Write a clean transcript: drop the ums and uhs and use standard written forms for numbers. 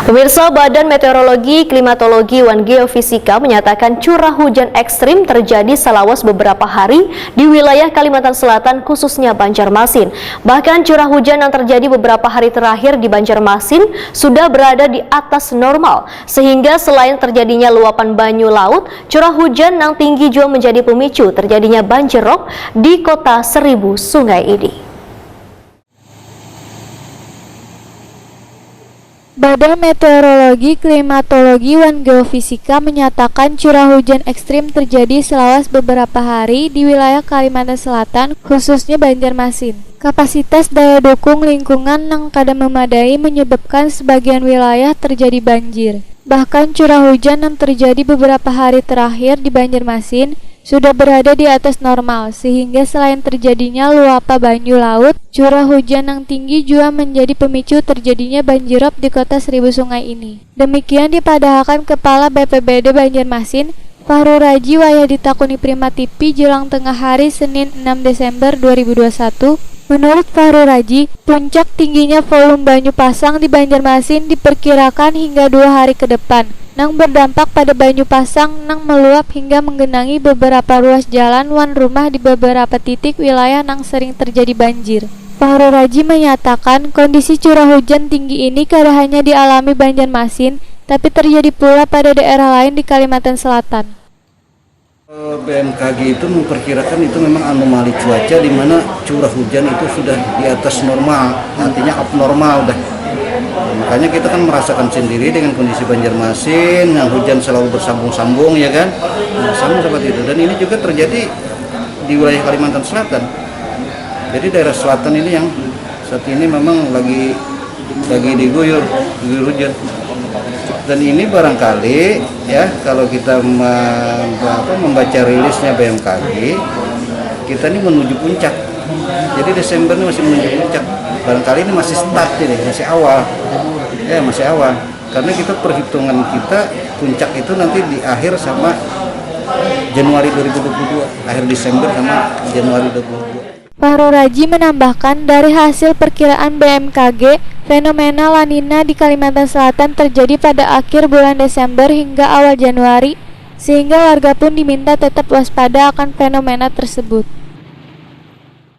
Pemirsa, Badan Meteorologi, Klimatologi, dan Geofisika menyatakan curah hujan ekstrim terjadi selawas beberapa hari di wilayah Kalimantan Selatan, khususnya Banjarmasin. Bahkan curah hujan yang terjadi beberapa hari terakhir di Banjarmasin sudah berada di atas normal, sehingga selain terjadinya luapan banyu laut, curah hujan yang tinggi juga menjadi pemicu terjadinya banjirop di kota Seribu Sungai ini. Badan Meteorologi, Klimatologi, dan Geofisika menyatakan curah hujan ekstrim terjadi selawas beberapa hari di wilayah Kalimantan Selatan, khususnya Banjarmasin. Kapasitas daya dukung lingkungan yang kada memadai menyebabkan sebagian wilayah terjadi banjir. Bahkan curah hujan yang terjadi beberapa hari terakhir di Banjarmasin sudah berada di atas normal, sehingga selain terjadinya luapan banyu laut, curah hujan yang tinggi juga menjadi pemicu terjadinya banjirop di kota Seribu Sungai ini. Demikian dipadahkan Kepala BPBD Banjarmasin, Fahru Raji wayah ditakuni Prima TV jelang tengah hari Senin 6 Desember 2021. Menurut Fahru Raji, puncak tingginya volume banyu pasang di Banjarmasin diperkirakan hingga 2 hari ke depan, nang berdampak pada banyu pasang nang meluap hingga menggenangi beberapa ruas jalan wan rumah di beberapa titik wilayah nang sering terjadi banjir. Fahru Raji menyatakan kondisi curah hujan tinggi ini kada hanya dialami Banjarmasin, tapi terjadi pula pada daerah lain di Kalimantan Selatan. BMKG itu memperkirakan itu memang anomali cuaca di mana curah hujan itu sudah di atas normal, artinya abnormal dah. Makanya kita kan merasakan sendiri dengan kondisi Banjarmasin yang hujan selalu bersambung-sambung, ya kan, sama seperti itu. Dan ini juga terjadi di wilayah Kalimantan Selatan. Jadi daerah selatan ini yang saat ini memang lagi diguyur hujan. Dan ini barangkali ya kalau kita membaca rilisnya BMKG, kita ini menuju puncak. Jadi Desember ini masih menuju puncak. Barangkali ini masih start ini, masih awal. Ya, masih awal. Karena kita perhitungan kita puncak itu nanti di akhir sama Januari 2022, akhir Desember sama Januari 2022. Fahru Raji menambahkan dari hasil perkiraan BMKG, fenomena La Nina di Kalimantan Selatan terjadi pada akhir bulan Desember hingga awal Januari, sehingga warga pun diminta tetap waspada akan fenomena tersebut.